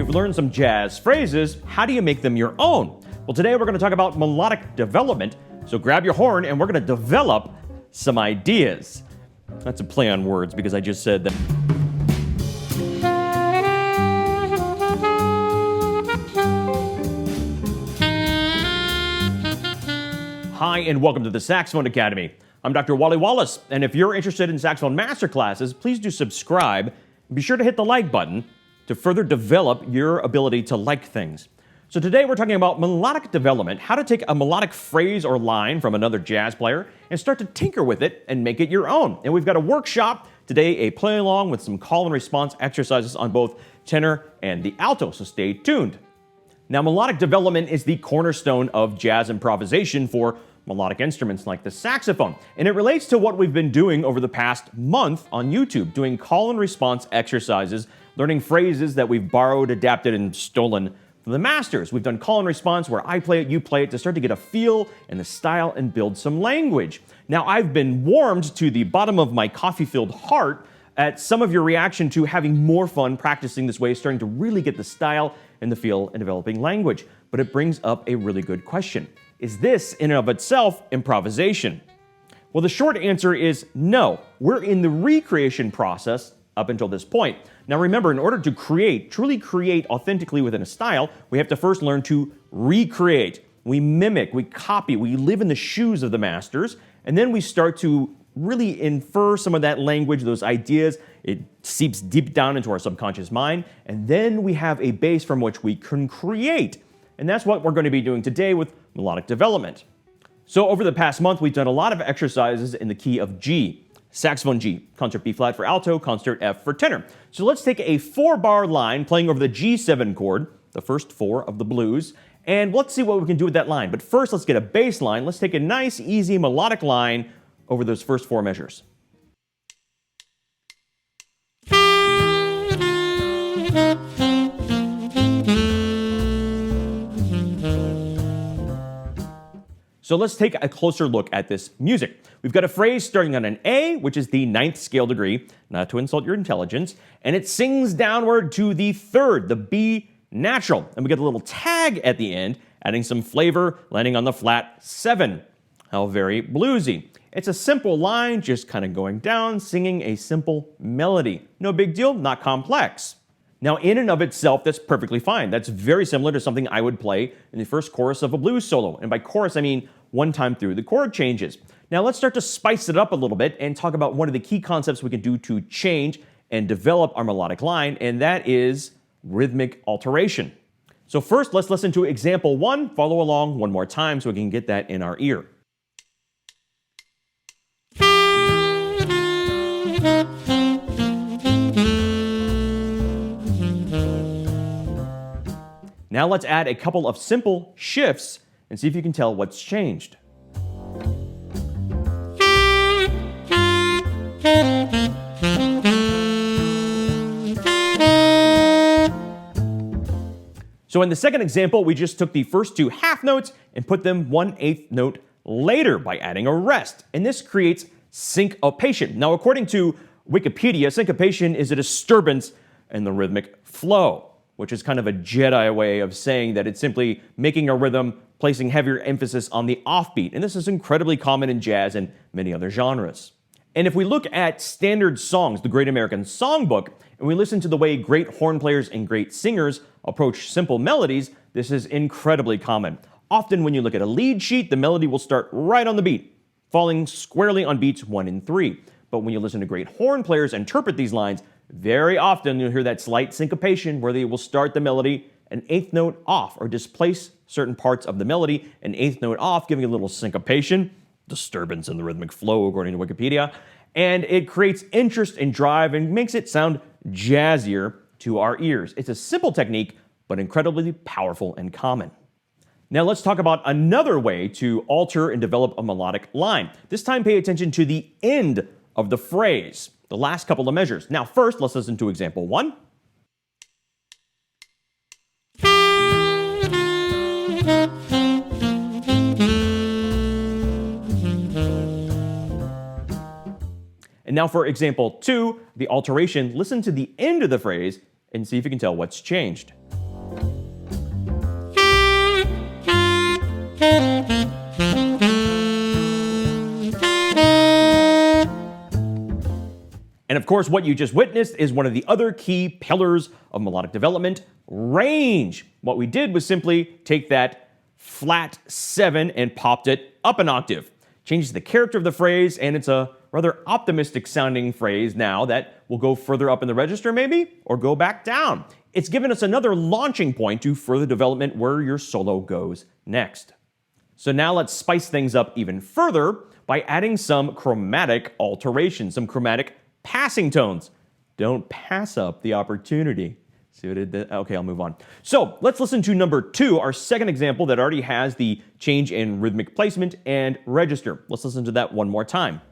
You've learned some jazz phrases. How do you make them your own? Well, today we're going to talk about melodic development. So grab your horn and we're going to develop some ideas. That's a play on words because I just said that. Hi, and welcome to the Saxophone Academy. I'm Dr. Wally Wallace, and if you're interested in saxophone masterclasses, please do subscribe and be sure to hit the like button to further develop your ability to like things. So today we're talking about melodic development, how to take a melodic phrase or line from another jazz player and start to tinker with it and make it your own. And we've got a workshop today, a play along with some call and response exercises on both tenor and the alto, so stay tuned. Now, melodic development is the cornerstone of jazz improvisation for melodic instruments like the saxophone. And it relates to what we've been doing over the past month on YouTube, doing call and response exercises, learning phrases that we've borrowed, adapted, and stolen from the masters. We've done call and response where I play it, you play it, to start to get a feel and the style and build some language. Now, I've been warmed to the bottom of my coffee-filled heart at some of your reaction to having more fun practicing this way, starting to really get the style and the feel and developing language. But it brings up a really good question. Is this, in and of itself, improvisation? Well, the short answer is no. We're in the recreation process up until this point. Now remember, in order to truly create authentically within a style, we have to first learn to recreate. We mimic, we copy, we live in the shoes of the masters, and then we start to really infer some of that language, those ideas. It seeps deep down into our subconscious mind, and then we have a base from which we can create. And that's what we're going to be doing today with melodic development. So over the past month, we've done a lot of exercises in the key of G. Saxophone G, concert B flat for alto, concert F for tenor. So let's take a 4-bar line playing over the G7 chord, the first 4 of the blues, and let's see what we can do with that line. But first, let's get a bass line. Let's take a nice, easy, melodic line over those first 4 measures. So let's take a closer look at this music. We've got a phrase starting on an A, which is the 9th scale degree, not to insult your intelligence, and it sings downward to the 3rd, the B natural. And we get a little tag at the end, adding some flavor, landing on the flat 7. How very bluesy. It's a simple line, just kind of going down, singing a simple melody. No big deal, not complex. Now, in and of itself, that's perfectly fine. That's very similar to something I would play in the first chorus of a blues solo. And by chorus, I mean one time through the chord changes. Now, let's start to spice it up a little bit and talk about one of the key concepts we can do to change and develop our melodic line, and that is rhythmic alteration. So first, let's listen to example 1. Follow along one more time so we can get that in our ear. Now let's add a couple of simple shifts and see if you can tell what's changed. So in the second example, we just took the first 2 half notes and put them 1/8 note later by adding a rest. And this creates syncopation. Now, according to Wikipedia, syncopation is a disturbance in the rhythmic flow, which is kind of a Jedi way of saying that it's simply making a rhythm, placing heavier emphasis on the offbeat. And this is incredibly common in jazz and many other genres. And if we look at standard songs, the Great American Songbook, and we listen to the way great horn players and great singers approach simple melodies, this is incredibly common. Often when you look at a lead sheet, the melody will start right on the beat, falling squarely on beats 1 and 3. But when you listen to great horn players interpret these lines, very often you'll hear that slight syncopation where they will start the melody an 8th note off or displace certain parts of the melody an 8th note off, giving a little syncopation, disturbance in the rhythmic flow according to Wikipedia, and it creates interest and drive and makes it sound jazzier to our ears. It's a simple technique, but incredibly powerful and common. Now let's talk about another way to alter and develop a melodic line. This time pay attention to the end of the phrase, the last couple of measures. Now first, let's listen to example 1. And now for example 2, the alteration, listen to the end of the phrase and see if you can tell what's changed. And of course, what you just witnessed is one of the other key pillars of melodic development, range. What we did was simply take that flat 7 and popped it up an octave. Changes the character of the phrase, and it's a rather optimistic sounding phrase now that will go further up in the register maybe, or go back down. It's given us another launching point to further development where your solo goes next. So now let's spice things up even further by adding some chromatic alterations, some chromatic passing tones. Don't pass up the opportunity. See what it did? Okay, I'll move on. So let's listen to number 2, our second example that already has the change in rhythmic placement and register. Let's listen to that one more time.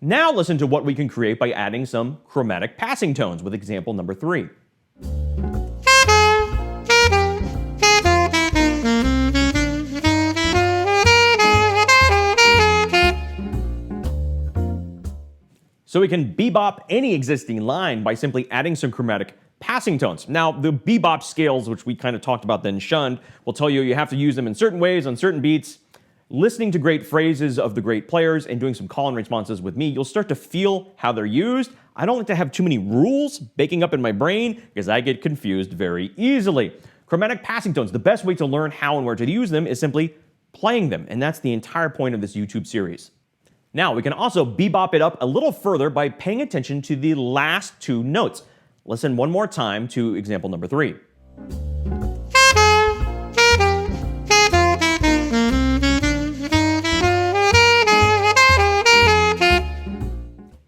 Now listen to what we can create by adding some chromatic passing tones with example number 3. So we can bebop any existing line by simply adding some chromatic passing tones. Now, the bebop scales, which we kind of talked about then shunned, will tell you have to use them in certain ways on certain beats. Listening to great phrases of the great players and doing some call and responses with me, you'll start to feel how they're used. I don't like to have too many rules baking up in my brain because I get confused very easily. Chromatic passing tones, the best way to learn how and where to use them is simply playing them, and that's the entire point of this YouTube series. Now, we can also bebop it up a little further by paying attention to the last 2 notes. Listen one more time to example number 3.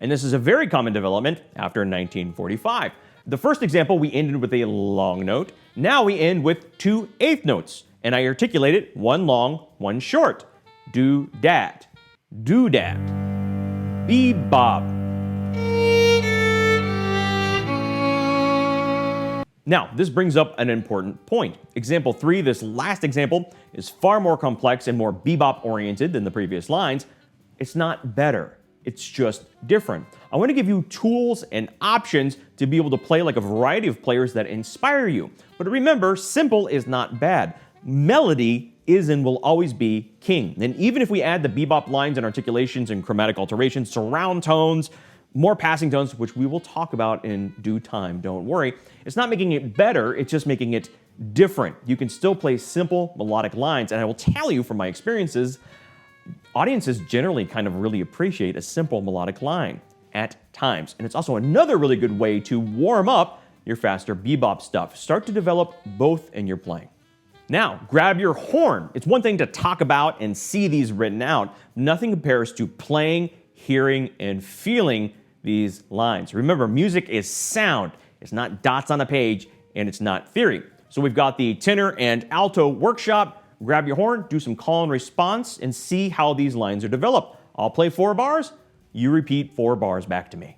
And this is a very common development after 1945. The first example, we ended with a long note. Now we end with 2 eighth notes, and I articulated 1 long, 1 short. Do-dat, do-dat, bebop. Now, this brings up an important point. Example 3, this last example, is far more complex and more bebop-oriented than the previous lines. It's not better. It's just different. I want to give you tools and options to be able to play like a variety of players that inspire you. But remember, simple is not bad. Melody is and will always be king. And even if we add the bebop lines and articulations and chromatic alterations, surround tones, more passing tones, which we will talk about in due time, don't worry, it's not making it better, it's just making it different. You can still play simple melodic lines, and I will tell you from my experiences, audiences generally kind of really appreciate a simple melodic line at times. And it's also another really good way to warm up your faster bebop stuff. Start to develop both in your playing. Now, grab your horn. It's one thing to talk about and see these written out. Nothing compares to playing, hearing, and feeling these lines. Remember, music is sound. It's not dots on a page, and it's not theory. So we've got the tenor and alto workshop. Grab your horn, do some call and response, and see how these lines are developed. I'll play 4 bars. You repeat 4 bars back to me.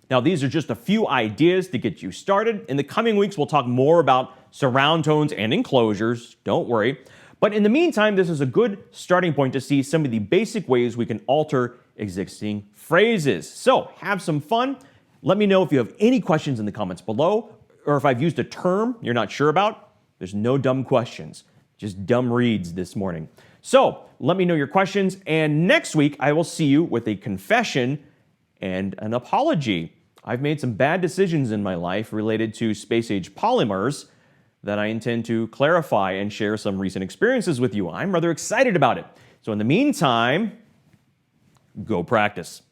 Now, these are just a few ideas to get you started. In the coming weeks, we'll talk more about surround tones and enclosures. Don't worry. But in the meantime, this is a good starting point to see some of the basic ways we can alter existing phrases. So have some fun. Let me know if you have any questions in the comments below, or if I've used a term you're not sure about. There's no dumb questions, just dumb reads this morning. So let me know your questions, and next week I will see you with a confession and an apology. I've made some bad decisions in my life related to space-age polymers that I intend to clarify and share some recent experiences with you. I'm rather excited about it. So in the meantime, go practice.